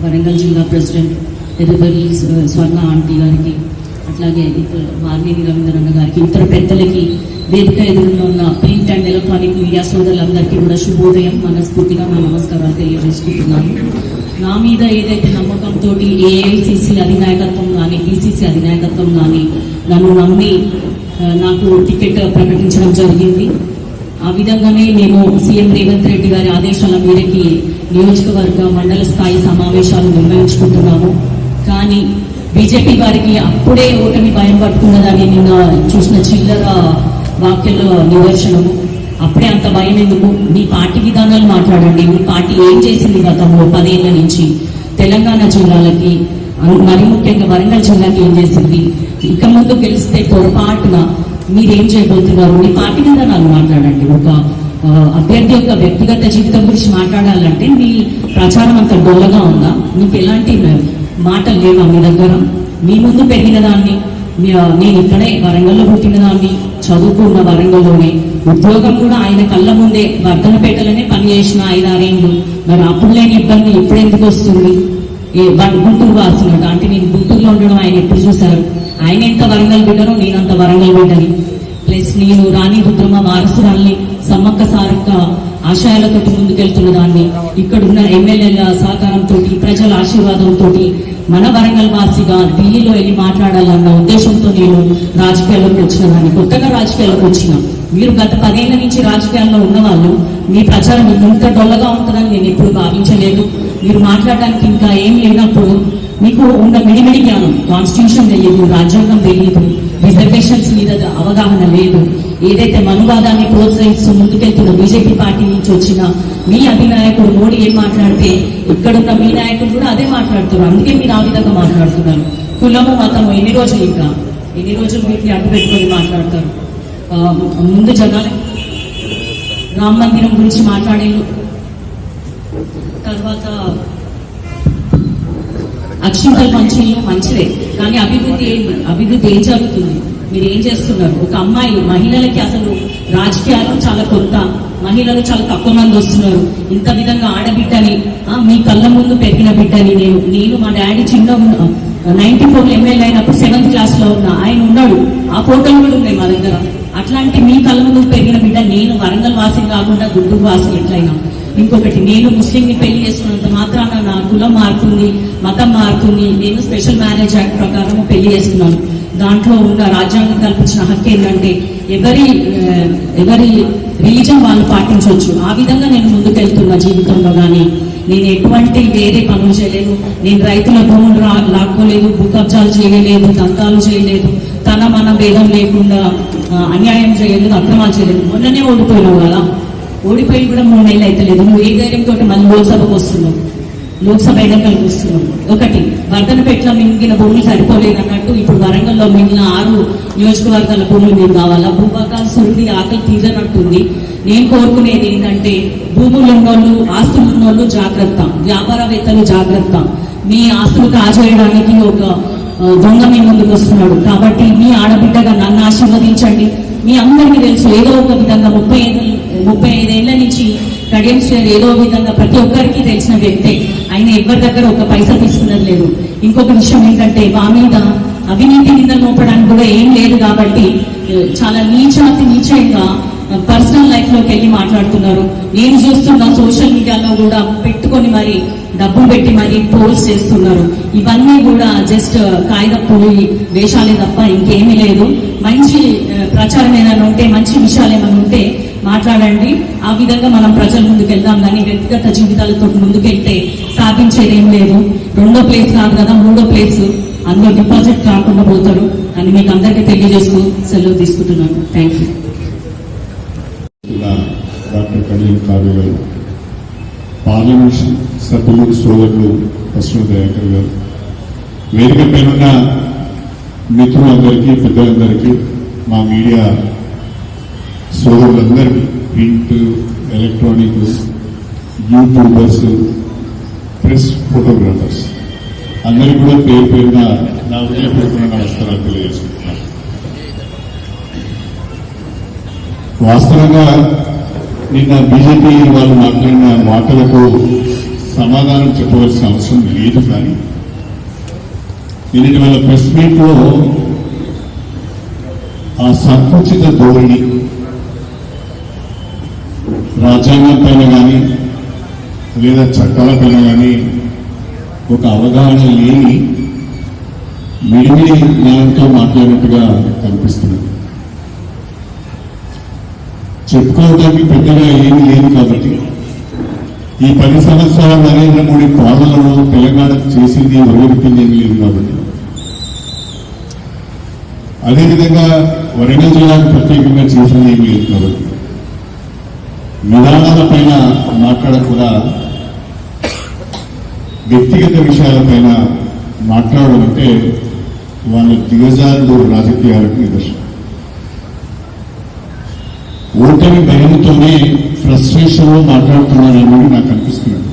వరంగల్ జిల్లా ప్రెసిడెంట్ ఎర్రబెల్లి స్వర్ణ ఆంటీ గారికి, అట్లాగే వాల్మీకి రవీంద్రన్న గారికి, ఇతర పెద్దలకి, వేదిక ఎదురుగా ఉన్న ప్రింట్ అండ్ ఎలక్ట్రానిక్ మీడియా సోదరులందరికీ కూడా శుభోదయం. మనస్ఫూర్తిగా నా నమస్కారాలు తెలియజేసుకుంటున్నాను. నా మీద ఏదైతే నమ్మకంతో ఏఐసిసి అధినాయకత్వం కానీ, పిసిసి అధినాయకత్వం కానీ నన్ను నమ్మి నాకు టికెట్ ప్రకటించడం జరిగింది. ఆ విధంగానే మేము సీఎం రేవంత్ రెడ్డి గారి ఆదేశాల మేరకి నియోజకవర్గ మండల స్థాయి సమావేశాలు నిర్వహించుకుంటున్నాము. కానీ బీజేపీ వారికి అప్పుడే ఓటమి భయం పట్టుకున్నదని నిన్న చూసిన చిల్లర వాక్యంలో నిదర్శనము. అప్పుడే అంత భయం ఎందుకు? మీ పార్టీ విధానాలు మాట్లాడండి. మీ పార్టీ ఏం చేసింది గతంలో 10 ఏళ్ల నుంచి తెలంగాణ జిల్లాలకి, మరి ముఖ్యంగా వరంగల్ జిల్లాకి ఏం చేసింది? ఇక ముందు గెలిస్తే పొరపాటున మీరేం చేయబోతున్నారు? మీ పార్టీ విధానాలు మాట్లాడండి. ఒక అభ్యర్థి యొక్క వ్యక్తిగత జీవితం గురించి మాట్లాడాలంటే మీ ప్రచారం అంత డొల్లగా ఉందా? మీకు ఎలాంటి మాటలు లేవా మీ దగ్గర? మీ ముందు పెరిగిన దాన్ని, నేను ఇక్కడే వరంగల్లో పుట్టిన దాన్ని, చదువుకున్న వరంగల్లోనే, ఉద్యోగం కూడా ఆయన కళ్ళ ముందే వర్ధనపేటలోనే పనిచేసిన 5-6 ఏళ్ళు. మరి అప్పుడు లేని ఇబ్బంది ఇప్పుడు ఎందుకు వస్తుంది? గుంటూరు వాసినట్టు అంటే నేను గుంటూరులో ఉండడం ఆయన ఎప్పుడు చూశారు? ఆయన ఎంత వరంగల్ బిడ్డనో నేనంత వరంగల్ బిడ్డని. ప్లస్ నేను రాణి రుద్రమ వారసురాల్ని, సమ్మక్క సారక్క ఆశయాలతో ముందుకెళ్తున్న దాన్ని, ఇక్కడున్న ఎమ్మెల్యేల సహకారంతో, ప్రజల ఆశీర్వాదంతో మన వరంగల్ వాసిగా ఢిల్లీలో వెళ్ళి మాట్లాడాలన్న ఉద్దేశంతో నేను రాజకీయాల్లోకి వచ్చిన దాన్ని. కొత్తగా రాజకీయాల్లోకి వచ్చిన మీరు గత 10 ఏళ్ల నుంచి రాజకీయాల్లో ఉన్నవాళ్ళు మీ ప్రచారం ఇంత డొల్లగా ఉంటుందని నేను ఎప్పుడు భావించలేదు. మీరు మాట్లాడడానికి ఇంకా ఏం లేనప్పుడు మీకు ఉన్న మిడిమిడి జ్ఞానం, కాన్స్టిట్యూషన్ తెలియదు, రాజ్యాంగం తెలియదు, రిజర్వేషన్స్ మీద అవగాహన లేదు. ఏదైతే మనువాదాన్ని ప్రోత్సహిస్తూ ముందుకెళ్తున్న బీజేపీ పార్టీ నుంచి వచ్చిన మీ అధినాయకుడు మోడీ ఏం మాట్లాడితే ఇక్కడున్న మీ నాయకులు కూడా అదే మాట్లాడుతున్నారు. అందుకే మీరు ఆ విధంగా మాట్లాడుతున్నారు. కులము మతము ఎన్ని రోజులు వీటిని అడ్డు పెట్టుకొని మాట్లాడతారు? ముందు జనాలు రామ మందిరం గురించి మాట్లాడేళ్ళు, తర్వాత అక్షింతలు మంచిలు మంచిదే, కానీ అభివృద్ధి ఏం జరుగుతుంది? మీరు ఏం చేస్తున్నారు? ఒక అమ్మాయి, మహిళలకి అసలు రాజకీయాలు చాలా కొత్త, మహిళలు చాలా తక్కువ మంది వస్తున్నారు. ఇంత విధంగా ఆడబిడ్డని, మీ కళ్ళ ముందు పెరిగిన బిడ్డని నేను మా డాడీ చిన్న 94 ఎమ్మెల్యే అయినప్పుడు 7th క్లాస్లో ఉన్నా, ఆయన ఉన్నాడు. ఆ ఫోటోలు కూడా ఉన్నాయి మా దగ్గర. అట్లాంటి మీ కళ్ళ ముందు పెరిగిన బిడ్డ నేను వరంగల్ వాసిని కాకుండా గుంటూరు వాసిని ఎట్లయినా. ఇంకొకటి, నేను ముస్లింని పెళ్లి చేసుకున్నంత మాత్రాన నా కులం మారుతుంది, మతం మారుతుంది. నేను స్పెషల్ మ్యారేజ్ యాక్ట్ ప్రకారం పెళ్లి చేసుకున్నాను. దాంట్లో ఉన్న రాజ్యాంగం కల్పించిన హక్కు ఏంటంటే ఎవరి రిలీజన్ వాళ్ళు పాటించవచ్చు. ఆ విధంగా నేను ముందుకెళ్తున్న జీవితంలో. కానీ నేను ఎటువంటి వేరే పనులు చేయలేదు. నేను రైతుల భూములు లాక్కోలేదు, భూకబ్జాలు చేయలేదు, దంతాలు చేయలేదు, తన మన భేదం లేకుండా అన్యాయం చేయలేదు, అక్రమాలు చేయలేదు. మొన్ననే ఓడిపోయినావు కదా, ఓడిపోయి కూడా 3 నెలలు అయితే లేదు. నువ్వు ఏ ధైర్యంతో మళ్ళీ లోక్సభకు వస్తున్నావు, లోక్సభ ఎన్నికలకు వస్తున్నావు? ఒకటి, వర్ధనపేటలో మింగిన భూములు సరిపోలేదు అన్నట్టు ఇప్పుడు వరంగల్లో మిగిలిన 6 నియోజకవర్గాల భూములు మీరు కావాలా? భూభాగాలు సురుడి ఆకలి తీరనట్టుంది. నేను కోరుకునేది ఏంటంటే, భూములు ఉన్నోళ్ళు, ఆస్తులు ఉన్నోళ్ళు జాగ్రత్త, వ్యాపారవేత్తలు జాగ్రత్త. మీ ఆస్తులు కాజేయడానికి ఒక దొంగ మీ ముందుకు వస్తున్నాడు. కాబట్టి మీ ఆడబిడ్డగా నన్ను ఆశీర్వదించండి. మీ అందరికీ తెలుసు, ఏదో ఒక విధంగా 35 ఏళ్ల నుంచి కడియం శ్రేణి ఏదో విధంగా ప్రతి ఒక్కరికి తెలిసిన వ్యక్తే. ఆయన ఎవరి దగ్గర ఒక పైసా తీసుకున్నది లేదు. ఇంకొక విషయం ఏంటంటే, మా మీద అవినీతి నిందలు మోపడానికి కూడా ఏం లేదు. కాబట్టి చాలా నీచంగా పర్సనల్ లైఫ్ లోకి వెళ్ళి మాట్లాడుతున్నారు. నేను చూస్తున్న సోషల్ మీడియాలో కూడా పెట్టుకొని మరి డబ్బులు పెట్టి మరి పోల్స్ చేస్తున్నారు. ఇవన్నీ కూడా జస్ట్ కాగితపు వేషాలే తప్ప ఇంకేమీ లేదు. మంచి ప్రచారం ఏమైనా ఉంటే, మంచి విషయాలు ఏమైనా ఉంటే మాట్లాడండి. ఆ విధంగా మనం ప్రజల ముందుకు వెళ్దాం. కానీ వ్యక్తిగత జీవితాలతో ముందుకెళ్తే సాధించేది ఏం లేదు. 2వ ప్లేస్ కాదు కదా, 3వ ప్లేస్, అందులో డిపాజిట్ కాకుండా పోతారు అని మీకు అందరికీ తెలియజేస్తూ సెలవు తీసుకుంటున్నాను. Thank you. Doctor Kalyan Kavya గారు, పార్లమెంట్ సభ్యులు సోదరులు కృష్ణ దయాకర్ గారు, వేదిక పైన మిత్రులందరికీ, పెద్దలందరికీ, మా మీడియా సోదరులందరికీ, print, electronic, YouTubers, press, photographers అందరికీ కూడా పేరున నా హృదయపూర్వక నమస్కారాలు తెలియజేసుకుంటున్నాను. వాస్తవంగా నిన్న బీజేపీ వాళ్ళు మాట్లాడిన మాటలకు సమాధానం చెప్పవలసిన అవసరం లేదు. కానీ నిన్నటి వాళ్ళ ప్రెస్ మీట్ లో ఆ సంకుచిత ధోరణి, రాజ్యాంగం పైన కానీ లేదా చట్టాల పైన కానీ ఒక అవగాహన లేని మిడిమిడి జ్ఞానంతో మాట్లాడినట్టుగా కనిపిస్తున్నది. చెప్పుకోవడానికి పెద్దగా ఏమీ లేదు కాబట్టి ఈ 10 సంవత్సరాల నరేంద్ర మోడీ పాలనలో తెలంగాణకు చేసింది ఒరగొట్టింది ఏమీ లేదు కాబట్టి, అదేవిధంగా వరంగల్ జిల్లాకు ప్రత్యేకంగా చేసింది ఏమీ లేదు కాబట్టి విధానాల పైన మాట్లాడకుండా వ్యక్తిగత విషయాలపైన మాట్లాడడం అంటే వాళ్ళ దిగజారుడు రాజకీయాలకు నిదర్శనం. ఓటమి భయంతోనే ఫ్రస్ట్రేషన్ లో మాట్లాడుతున్నారని నాకు అనిపిస్తుంది.